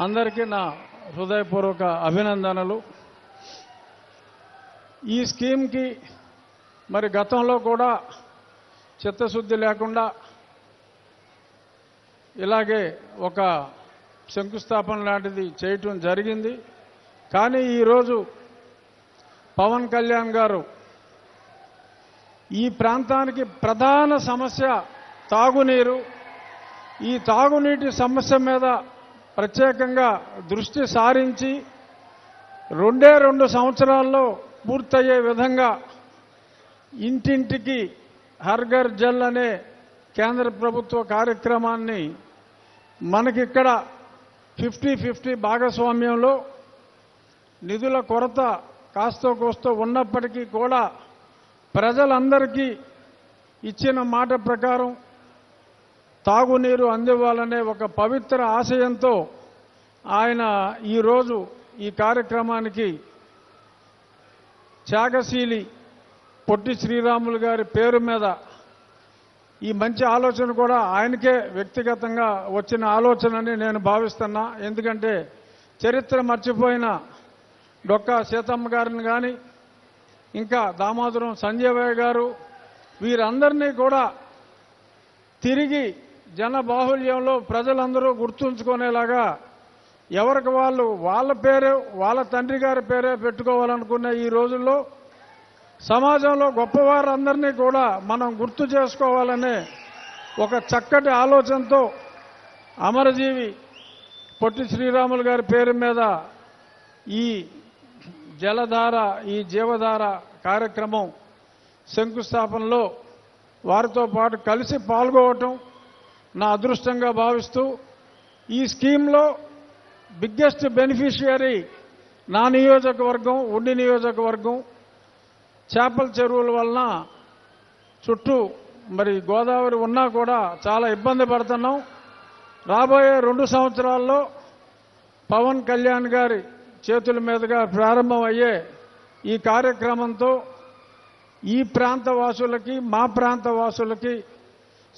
అందరికీ నా హృదయపూర్వక అభినందనలు. ఈ స్కీమ్కి మరి గతంలో కూడా చిత్తశుద్ధి లేకుండా ఇలాగే ఒక శంకుస్థాపన లాంటిది చేయటం జరిగింది. కానీ ఈరోజు పవన్ కళ్యాణ్ గారు ఈ ప్రాంతానికి ప్రధాన సమస్య తాగునీరు, ఈ తాగునీటి సమస్య మీద ప్రత్యేకంగా దృష్టి సారించి 2 సంవత్సరాల్లో పూర్తయ్యే విధంగా ఇంటింటికి హర్ ఘర్ జల్ అనే కేంద్ర ప్రభుత్వ కార్యక్రమాన్ని మనకిక్కడ 50-50 భాగస్వామ్యంలో నిధుల కొరత కాస్తో కోస్తో ఉన్నప్పటికీ కూడా ప్రజలందరికీ ఇచ్చిన మాట ప్రకారం తాగునీరు అందివ్వాలనే ఒక పవిత్ర ఆశయంతో ఆయన ఈరోజు ఈ కార్యక్రమానికి త్యాగశీలి పొట్టి శ్రీరాములు గారి పేరు మీద ఈ మంచి ఆలోచన కూడా ఆయనకే వ్యక్తిగతంగా వచ్చిన ఆలోచనని నేను భావిస్తున్నా. ఎందుకంటే చరిత్ర మర్చిపోయిన డొక్కా సీతమ్మ గారిని కానీ, ఇంకా దామోదరం సంజయ్ గారు, వీరందరినీ కూడా తిరిగి జనబాహుల్యంలో ప్రజలందరూ గుర్తుంచుకునేలాగా ఎవరికి వాళ్ళు వాళ్ళ పేరే, వాళ్ళ తండ్రి గారి పేరే పెట్టుకోవాలనుకునే ఈ రోజుల్లో సమాజంలో గొప్పవారందరినీ కూడా మనం గుర్తు చేసుకోవాలనే ఒక చక్కటి ఆలోచనతో అమరజీవి పొట్టి శ్రీరాములు గారి పేరు మీద ఈ జలధార, ఈ జీవధార కార్యక్రమం శంకుస్థాపనలో వారితో పాటు కలిసి పాల్గొనటం నా అదృష్టంగా భావిస్తూ, ఈ స్కీమ్లో బిగ్గెస్ట్ బెనిఫిషియరీ నా నియోజకవర్గం, ఉండి నియోజకవర్గం. చేపల చెరువుల వలన చుట్టూ మరి గోదావరి ఉన్నా కూడా చాలా ఇబ్బంది పడుతున్నాం. రాబోయే 2 సంవత్సరాల్లో పవన్ కళ్యాణ్ గారి చేతుల మీదుగా ప్రారంభమయ్యే ఈ కార్యక్రమంతో ఈ ప్రాంత వాసులకి, మా ప్రాంత వాసులకి